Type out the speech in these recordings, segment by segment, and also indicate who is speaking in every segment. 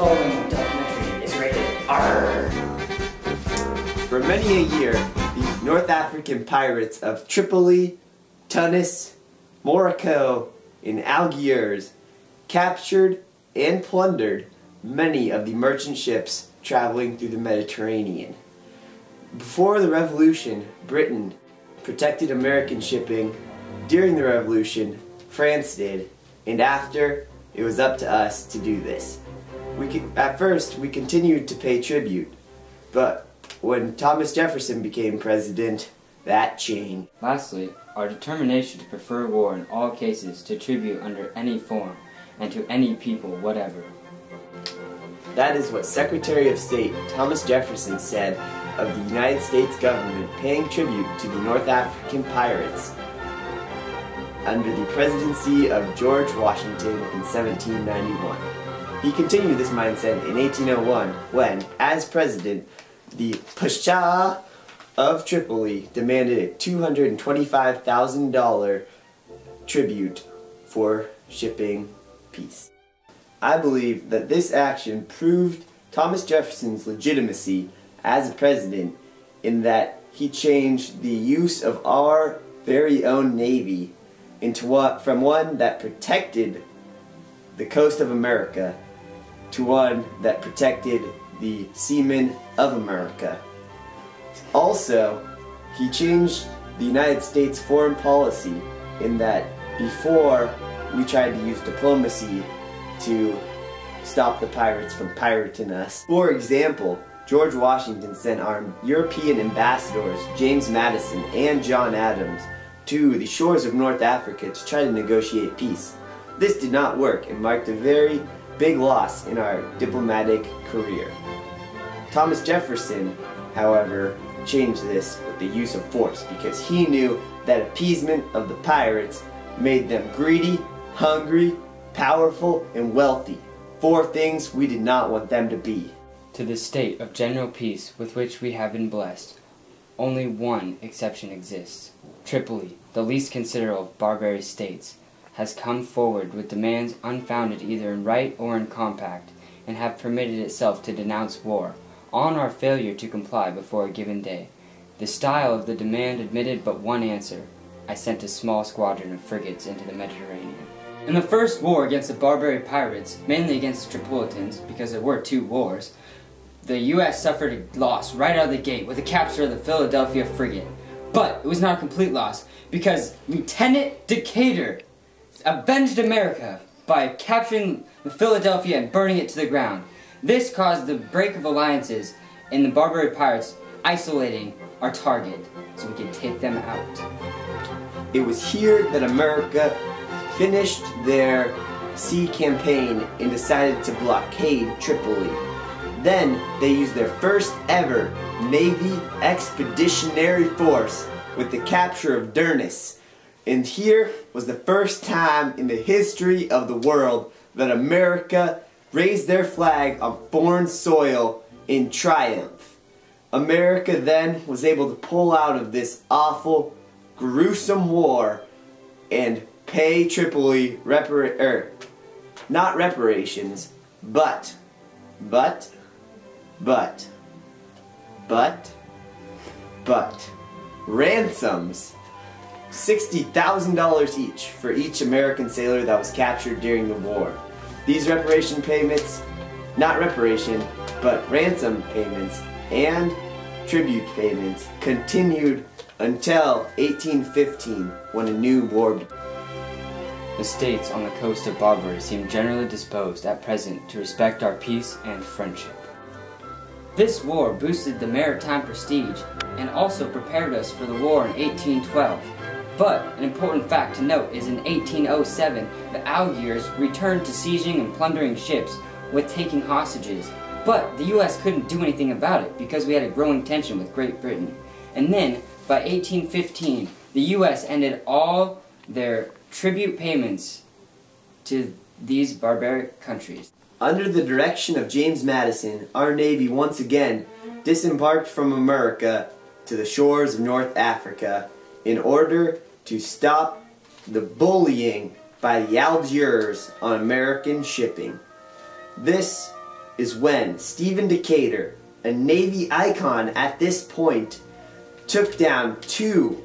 Speaker 1: following documentary is rated R.
Speaker 2: For many a year, the North African pirates of Tripoli, Tunis, Morocco, and Algiers captured and plundered many of the merchant ships traveling through the Mediterranean. Before the Revolution, Britain protected American shipping. During the Revolution, France did, and after, it was up to us to do this. At first, we continued to pay tribute, but when Thomas Jefferson became president, that changed.
Speaker 3: Lastly, our determination to prefer war in all cases to tribute under any form, and to any people whatever.
Speaker 2: That is what Secretary of State Thomas Jefferson said of the United States government paying tribute to the North African pirates under the presidency of George Washington in 1791. He continued this mindset in 1801 when, as president, the Pasha of Tripoli demanded a $225,000 tribute for shipping peace. I believe that this action proved Thomas Jefferson's legitimacy as a president in that he changed the use of our very own Navy from one that protected the coast of America to one that protected the seamen of America. Also, he changed the United States foreign policy in that before we tried to use diplomacy to stop the pirates from pirating us. For example, George Washington sent our European ambassadors, James Madison and John Adams, to the shores of North Africa to try to negotiate peace. This did not work and marked a very big loss in our diplomatic career. Thomas Jefferson, however, changed this with the use of force because he knew that appeasement of the pirates made them greedy, hungry, powerful, and wealthy. 4 things we did not want them to be.
Speaker 3: To the state of general peace with which we have been blessed, only one exception exists. Tripoli, the least considerable of Barbary states, has come forward with demands unfounded either in right or in compact, and have permitted itself to denounce war, on our failure to comply before a given day. The style of the demand admitted but one answer. I sent a small squadron of frigates into the Mediterranean. In the first war against the Barbary pirates, mainly against the Tripolitans, because there were 2 wars, the U.S. suffered a loss right out of the gate with the capture of the Philadelphia frigate. But it was not a complete loss, because Lieutenant Decatur avenged America by capturing the Philadelphia and burning it to the ground. This caused the break of alliances in the Barbary pirates, isolating our target so we could take them out.
Speaker 2: It was here that America finished their sea campaign and decided to blockade Tripoli. Then they used their first ever Navy expeditionary force with the capture of Tunis. And here was the first time in the history of the world that America raised their flag on foreign soil in triumph. America then was able to pull out of this awful, gruesome war and pay Tripoli not reparations, but ransoms. $60,000 each for each American sailor that was captured during the war. These reparation payments, not reparation, but ransom payments and tribute payments continued until 1815 when a new war began.
Speaker 3: The states on the coast of Barbary seem generally disposed at present to respect our peace and friendship. This war boosted the maritime prestige and also prepared us for the war in 1812. But an important fact to note is in 1807, the Algiers returned to sieging and plundering ships with taking hostages. But the U.S. couldn't do anything about it because we had a growing tension with Great Britain. And then, by 1815, the U.S. ended all their tribute payments to these barbaric countries.
Speaker 2: Under the direction of James Madison, our Navy once again disembarked from America to the shores of North Africa in order to stop the bullying by the Algiers on American shipping. This is when Stephen Decatur, a Navy icon at this point, took down two,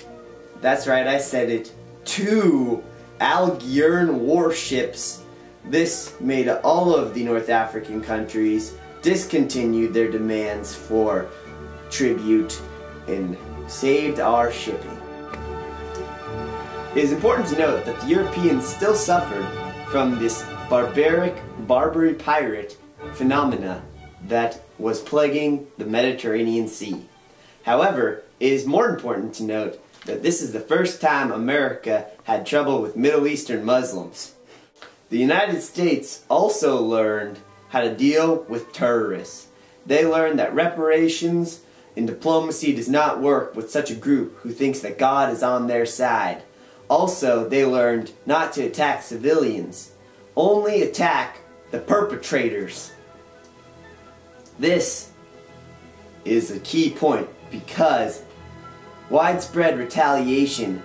Speaker 2: that's right, I said it, two Algerian warships. This made all of the North African countries discontinue their demands for tribute and saved our shipping. It is important to note that the Europeans still suffered from this Barbary pirate phenomena that was plaguing the Mediterranean Sea. However, it is more important to note that this is the first time America had trouble with Middle Eastern Muslims. The United States also learned how to deal with terrorists. They learned that reparations and diplomacy does not work with such a group who thinks that God is on their side. Also, they learned not to attack civilians, only attack the perpetrators. This is a key point because widespread retaliation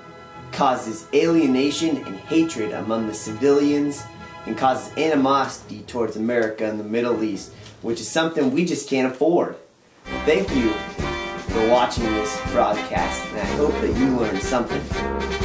Speaker 2: causes alienation and hatred among the civilians and causes animosity towards America and the Middle East, which is something we just can't afford. Thank you for watching this broadcast, and I hope that you learned something.